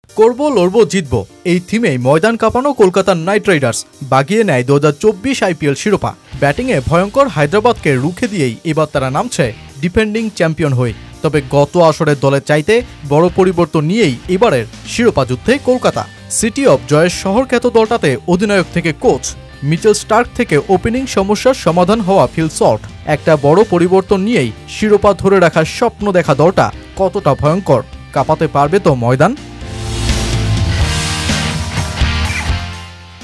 করব লড়ব জিতব এই থিমেই ময়দান কাঁপানো কলকাতার নাইট রাইডার্স বাগিয়ে নেয় 2024 আইপিএল শিরোপা। ব্যাটিংয়ে ভয়ঙ্কর হায়দ্রাবাদকে রুখে দিয়েই এবার তারা নামছে ডিফেন্ডিং চ্যাম্পিয়ন হয়ে। তবে গত আসরের দলের চাইতে বড় পরিবর্তন নিয়েই এবারের শিরোপা যুদ্ধে কলকাতা। সিটি অব জয়ের শহরখ্যাত দলটাতে অধিনায়ক থেকে কোচ, মিচেল স্টার্ক থেকে ওপেনিং সমস্যার সমাধান হওয়া ফিল সল্ট, একটা বড় পরিবর্তন নিয়েই শিরোপা ধরে রাখার স্বপ্ন দেখা দলটা কতটা ভয়ঙ্কর, কাঁপাতে পারবে তো ময়দান?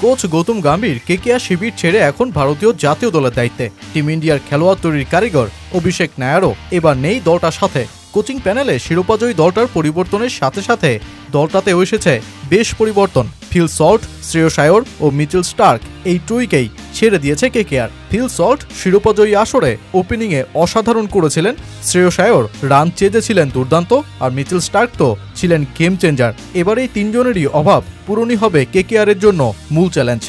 কোচ গৌতম গম্ভীর কেকেআর শিবির ছেড়ে এখন ভারতীয় জাতীয় দলের দায়িত্বে। টিম ইন্ডিয়ার খেলোয়াড় তৈরির কারিগর অভিষেক নায়ারও এবার নেই দলটার সাথে। কোচিং প্যানেলে শিরোপাজয়ী দলটার পরিবর্তনের সাথে সাথে দলটাতেও এসেছে বেশ পরিবর্তন। ফিল সল্ট, শ্রেয়স আয়ার ও মিচেল স্টার্ক এই ট্রয়িকেই ছেড়ে দিয়েছে কেকেআর। ফিল সল্ট শিরোপাজয়ী আসরে ওপেনিংয়ে অসাধারণ করেছিলেন। শ্রেয়স আয়ার রান চেয়েছিলেন দুর্দান্ত, আর মিচেল স্টার্ক তো ছিলেন গেম চেঞ্জার। এবার এই তিনজনেরই অভাব পূরণই হবে কেকেআরের জন্য মূল চ্যালেঞ্জ।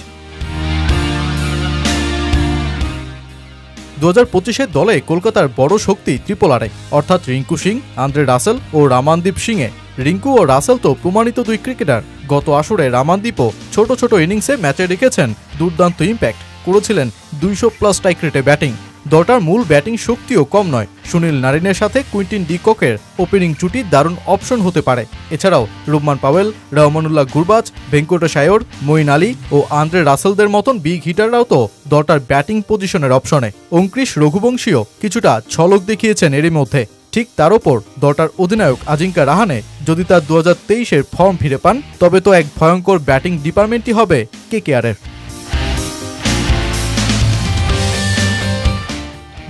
2025-এর দলে কলকাতার বড় শক্তি ট্রিপল আরে, অর্থাৎ রিঙ্কু সিং, আন্দ্রে রাসেল ও রামানদীপ সিংয়ে। রিঙ্কু ও রাসেল তো প্রমাণিত দুই ক্রিকেটার। গত আসরে রামানদীপও ছোট ছোট ইনিংসে ম্যাচে রেখেছেন দুর্দান্ত ইম্প্যাক্ট, করেছিলেন 200+ স্ট্রাইক রেটে ব্যাটিং। দলটার মূল ব্যাটিং শক্তিও কম নয়। সুনীল নারিনের সাথে কুইন্টিন ডি ককের ওপেনিং জুটি দারুণ অপশন হতে পারে। এছাড়াও রুবমান পাওয়েল, রহমানুল্লাহ গুরবাজ, ভেঙ্কটেশ আয়ার, মঈন আলী ও আন্দ্রে রাসেলদের মতন বিগ হিটাররাও তো দলটার ব্যাটিং পজিশনের অপশনে। অঙ্কৃশ রঘুবংশীও কিছুটা ঝলক দেখিয়েছেন এরই মধ্যে। ঠিক তার ওপর দলটার অধিনায়ক আজিঙ্কা রাহানে যদি তার 2023-এর ফর্ম ফিরে পান, তবে তো এক ভয়ঙ্কর ব্যাটিং ডিপার্টমেন্টই হবে কেকেআরের।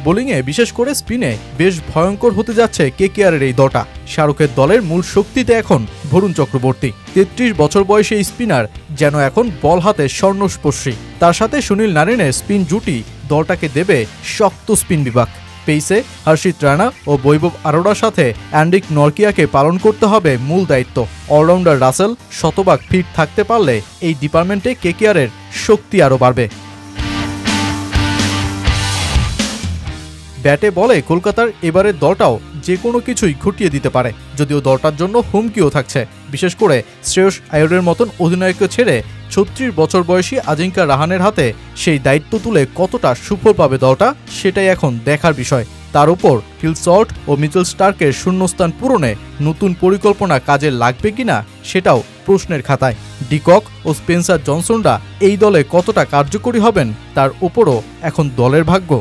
বোলিংয়ে বিশেষ করে স্পিনে বেশ ভয়ঙ্কর হতে যাচ্ছে কেকেআরের এই দলটা। শাহরুখের দলের মূল শক্তিতে এখন বরুণ চক্রবর্তী। 33 বছর বয়সী এই স্পিনার যেন এখন বল হাতে স্বর্ণস্পর্শী। তার সাথে সুনীল নারিনের স্পিন জুটি দলটাকে দেবে শক্ত স্পিন বিভাগ। পেইসে হর্ষিত রানা ও বৈভব আরোরার সাথে অ্যান্ড্রিক নরকিয়াকে পালন করতে হবে মূল দায়িত্ব। অলরাউন্ডার রাসেল শতভাগ ফিট থাকতে পারলে এই ডিপার্টমেন্টে কেকেআরের শক্তি আরও বাড়বে। ব্যাটে বলে কলকাতার এবারের দলটাও যে কোনো কিছুই ঘটিয়ে দিতে পারে, যদিও দলটার জন্য হুমকিও থাকছে। বিশেষ করে শ্রেয়স আয়ারের মতন অধিনায়ককে ছেড়ে 36 বছর বয়সী আজিঙ্কা রাহানের হাতে সেই দায়িত্ব তুলে কতটা সুফল পাবে দলটা, সেটাই এখন দেখার বিষয়। তার উপর ফিল সল্ট ও মিচেল স্টার্কের শূন্যস্থান পূরণে নতুন পরিকল্পনা কাজে লাগবে কিনা সেটাও প্রশ্নের খাতায়। ডিকক ও স্পেন্সার জনসনরা এই দলে কতটা কার্যকরী হবেন তার উপরও এখন দলের ভাগ্য।